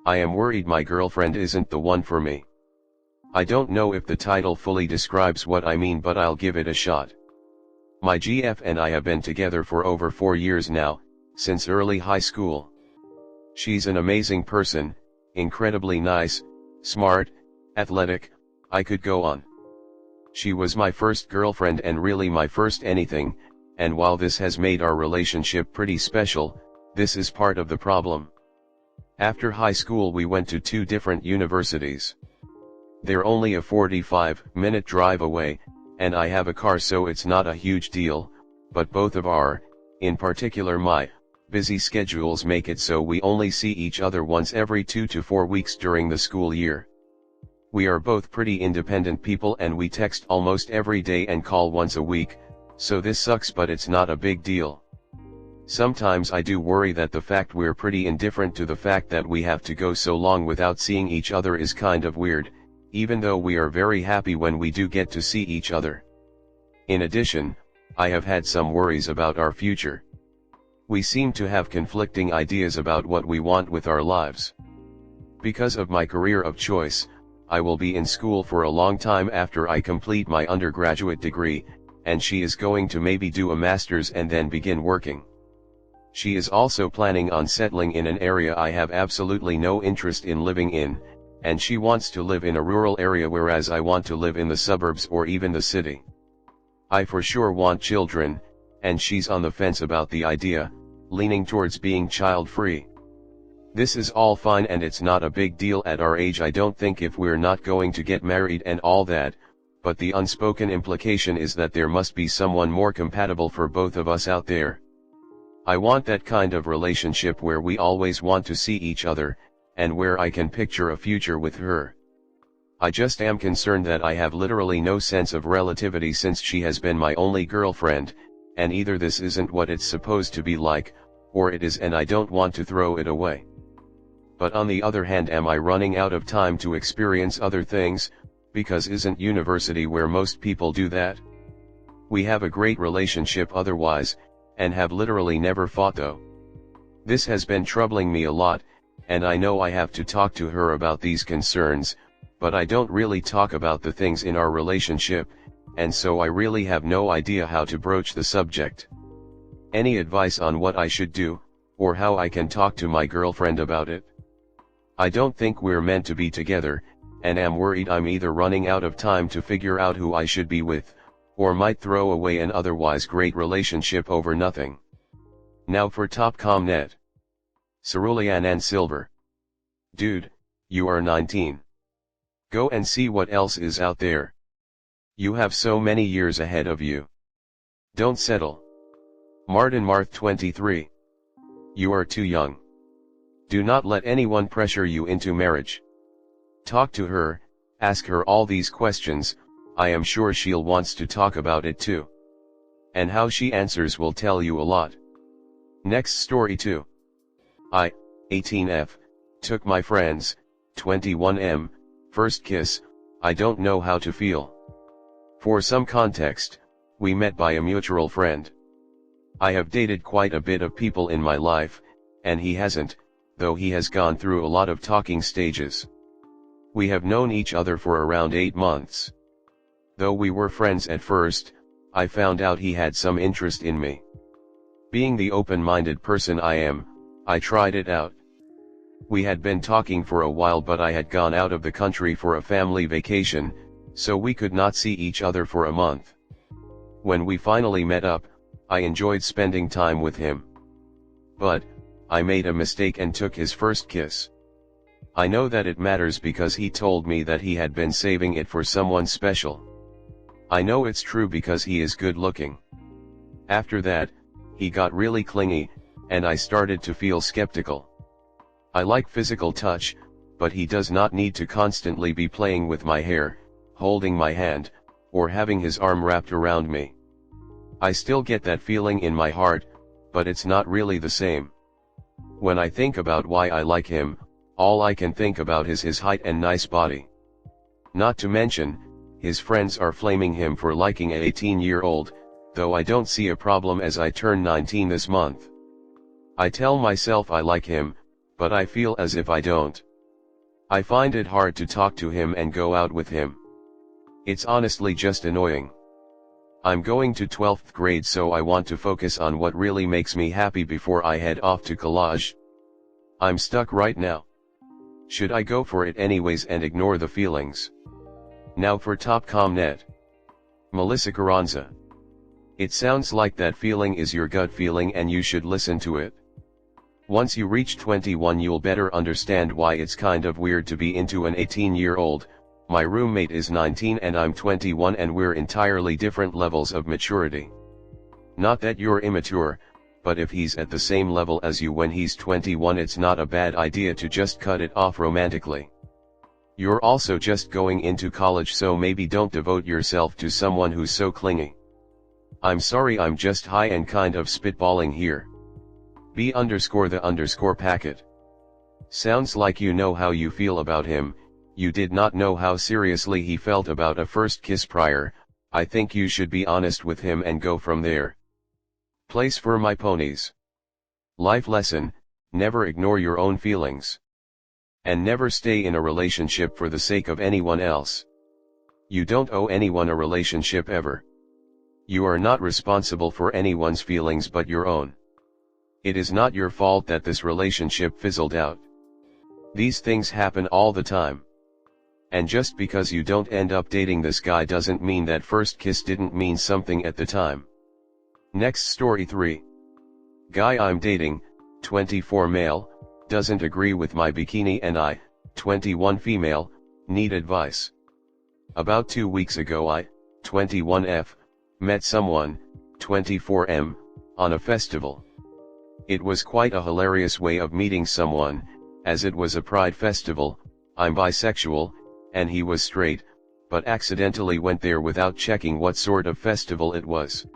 I am worried my girlfriend isn't the one for me. I don't know if the title fully describes what I mean, but I'll give it a shot. My GF and I have been together for over 4 years now, since early high school. She's an amazing person, incredibly nice, smart, athletic, I could go on. She was my first girlfriend and really my first anything, and while this has made our relationship pretty special, this is part of the problem. After high school we went to 2 different universities. They're only a 45-minute drive away, and I have a car, so it's not a huge deal, but both of our, in particular my, busy schedules make it so we only see each other once every 2 to 4 weeks during the school year. We are both pretty independent people and we text almost every day and call once a week, so this sucks, but it's not a big deal. Sometimes I do worry that the fact we're pretty indifferent to the fact that we have to go so long without seeing each other is kind of weird, even though we are very happy when we do get to see each other. In addition, I have had some worries about our future. We seem to have conflicting ideas about what we want with our lives. Because of my career of choice, I will be in school for a long time after I complete my undergraduate degree, and she is going to maybe do a master's and then begin working. She is also planning on settling in an area I have absolutely no interest in living in, and she wants to live in a rural area, whereas I want to live in the suburbs or even the city. I for sure want children, and she's on the fence about the idea, leaning towards being child-free. This is all fine and it's not a big deal at our age, I don't think, if we're not going to get married and all that, but the unspoken implication is that there must be someone more compatible for both of us out there. I want that kind of relationship where we always want to see each other, and where I can picture a future with her. I just am concerned that I have literally no sense of relativity since she has been my only girlfriend, and either this isn't what it's supposed to be like, or it is and I don't want to throw it away. But on the other hand, am I running out of time to experience other things, because isn't university where most people do that? We have a great relationship otherwise, and have literally never fought though. This has been troubling me a lot, and I know I have to talk to her about these concerns, but I don't really talk about the things in our relationship, and so I really have no idea how to broach the subject. Any advice on what I should do, or how I can talk to my girlfriend about it? I don't think we're meant to be together, and am worried I'm either running out of time to figure out who I should be with, or might throw away an otherwise great relationship over nothing. Now for top comment. Cerulean and Silver. Dude, you are 19. Go and see what else is out there. You have so many years ahead of you. Don't settle. Martin Marth 23. You are too young. Do not let anyone pressure you into marriage. Talk to her, ask her all these questions, I am sure she'll wants to talk about it too. And how she answers will tell you a lot. Next story 2. I, 18F, took my friend's, 21M, first kiss, I don't know how to feel. For some context, we met by a mutual friend. I have dated quite a bit of people in my life, and he hasn't, though he has gone through a lot of talking stages. We have known each other for around 8 months. Though we were friends at first, I found out he had some interest in me. Being the open-minded person I am, I tried it out. We had been talking for a while, but I had gone out of the country for a family vacation, so we could not see each other for a month. When we finally met up, I enjoyed spending time with him. But, I made a mistake and took his first kiss. I know that it matters because he told me that he had been saving it for someone special. I know it's true because he is good looking. After that, he got really clingy, and I started to feel skeptical. I like physical touch, but he does not need to constantly be playing with my hair, holding my hand, or having his arm wrapped around me. I still get that feeling in my heart, but it's not really the same. When I think about why I like him, all I can think about is his height and nice body. Not to mention, his friends are flaming him for liking an 18-year-old, though I don't see a problem as I turn 19 this month. I tell myself I like him, but I feel as if I don't. I find it hard to talk to him and go out with him. It's honestly just annoying. I'm going to 12th grade, so I want to focus on what really makes me happy before I head off to college. I'm stuck right now. Should I go for it anyways and ignore the feelings? Now for top comment. Melissa Carranza. It sounds like that feeling is your gut feeling and you should listen to it. Once you reach 21 you'll better understand why it's kind of weird to be into an 18-year-old. My roommate is 19 and I'm 21 and we're entirely different levels of maturity. Not that you're immature, but if he's at the same level as you when he's 21 it's not a bad idea to just cut it off romantically. You're also just going into college, so maybe don't devote yourself to someone who's so clingy. I'm sorry, I'm just high and kind of spitballing here. B_the_packet. Sounds like you know how you feel about him. You did not know how seriously he felt about a first kiss prior. I think you should be honest with him and go from there. Place for my ponies. Life lesson: never ignore your own feelings. And never stay in a relationship for the sake of anyone else. You don't owe anyone a relationship ever. You are not responsible for anyone's feelings but your own. It is not your fault that this relationship fizzled out. These things happen all the time. And just because you don't end up dating this guy doesn't mean that first kiss didn't mean something at the time. Next story 3. Guy I'm dating, 24 male, doesn't agree with my bikini and I, 21 female, need advice. About 2 weeks ago I, 21F, met someone, 24M, on a festival. It was quite a hilarious way of meeting someone, as it was a pride festival. I'm bisexual, and he was straight, but accidentally went there without checking what sort of festival it was.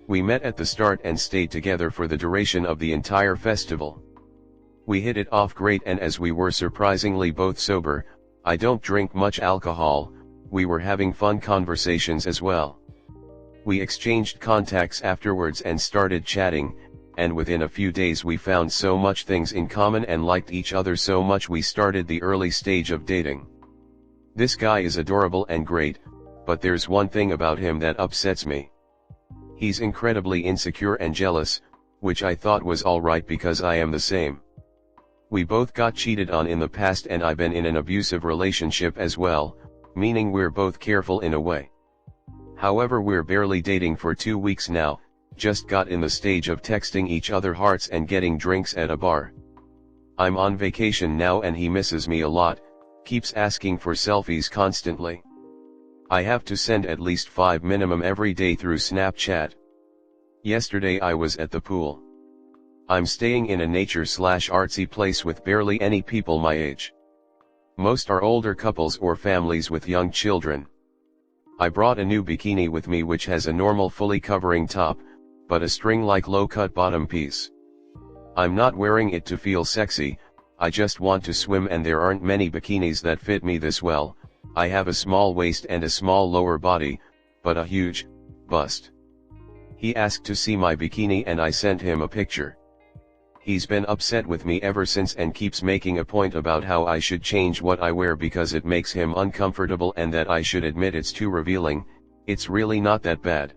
We met at the start and stayed together for the duration of the entire festival. We hit it off great, and as we were surprisingly both sober, I don't drink much alcohol, we were having fun conversations as well. We exchanged contacts afterwards and started chatting, and within a few days we found so much things in common and liked each other so much we started the early stage of dating. This guy is adorable and great, but there's one thing about him that upsets me. He's incredibly insecure and jealous, which I thought was alright because I am the same. We both got cheated on in the past and I've been in an abusive relationship as well, meaning we're both careful in a way. However, we're barely dating for 2 weeks now, just got in the stage of texting each other hearts and getting drinks at a bar. I'm on vacation now and he misses me a lot, keeps asking for selfies constantly. I have to send at least 5 minimum every day through Snapchat. Yesterday I was at the pool. I'm staying in a nature/artsy place with barely any people my age. Most are older couples or families with young children. I brought a new bikini with me which has a normal fully covering top, but a string-like low-cut bottom piece. I'm not wearing it to feel sexy, I just want to swim and there aren't many bikinis that fit me this well. I have a small waist and a small lower body, but a huge bust. He asked to see my bikini and I sent him a picture. He's been upset with me ever since and keeps making a point about how I should change what I wear because it makes him uncomfortable and that I should admit it's too revealing. It's really not that bad.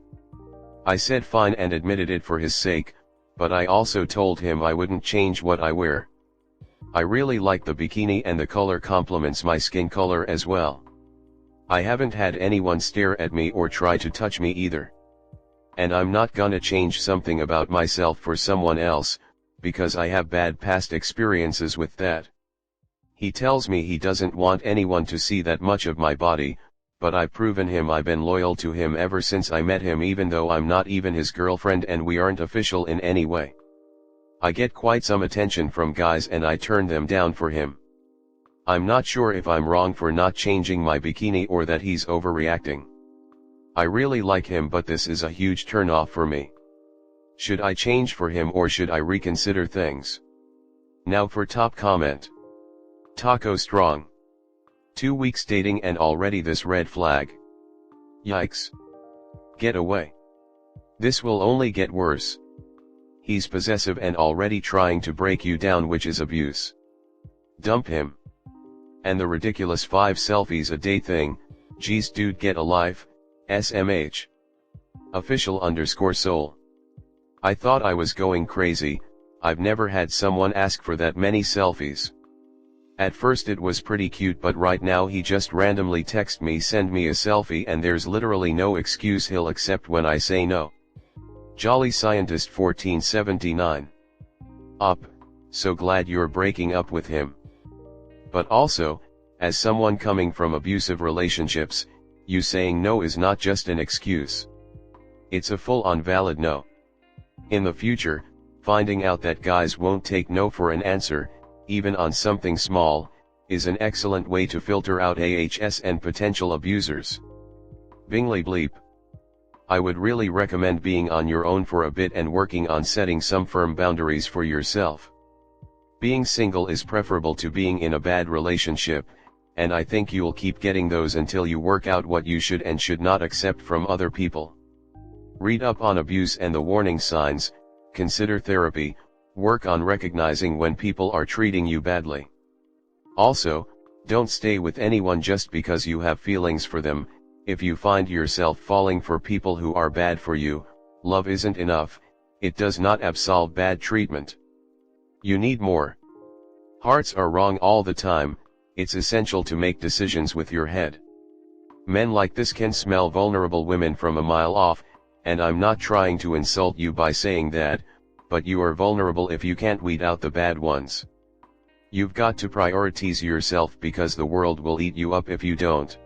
I said fine and admitted it for his sake, but I also told him I wouldn't change what I wear. I really like the bikini and the color complements my skin color as well. I haven't had anyone stare at me or try to touch me either. And I'm not gonna change something about myself for someone else, because I have bad past experiences with that. He tells me he doesn't want anyone to see that much of my body, but I've proven him I've been loyal to him ever since I met him even though I'm not even his girlfriend and we aren't official in any way. I get quite some attention from guys and I turn them down for him. I'm not sure if I'm wrong for not changing my bikini or that he's overreacting. I really like him but this is a huge turn-off for me. Should I change for him or should I reconsider things? Now for top comment. Taco Strong. 2 weeks dating and already this red flag. Yikes. Get away. This will only get worse. He's possessive and already trying to break you down, which is abuse. Dump him. And the ridiculous 5 selfies a day thing, geez dude, get a life, SMH. Official_soul. I thought I was going crazy. I've never had someone ask for that many selfies. At first it was pretty cute, but right now he just randomly text me, send me a selfie, and there's literally no excuse he'll accept when I say no. Jolly Scientist 1479. Up, so glad you're breaking up with him. But also, as someone coming from abusive relationships, you saying no is not just an excuse. It's a full-on valid no. In the future, finding out that guys won't take no for an answer, even on something small, is an excellent way to filter out AHS and potential abusers. Bingley Bleep. I would really recommend being on your own for a bit and working on setting some firm boundaries for yourself. Being single is preferable to being in a bad relationship, and I think you'll keep getting those until you work out what you should and should not accept from other people. Read up on abuse and the warning signs, consider therapy, work on recognizing when people are treating you badly. Also, don't stay with anyone just because you have feelings for them. If you find yourself falling for people who are bad for you, love isn't enough, it does not absolve bad treatment. You need more. Hearts are wrong all the time, it's essential to make decisions with your head. Men like this can smell vulnerable women from a mile off, and I'm not trying to insult you by saying that, but you are vulnerable if you can't weed out the bad ones. You've got to prioritize yourself because the world will eat you up if you don't.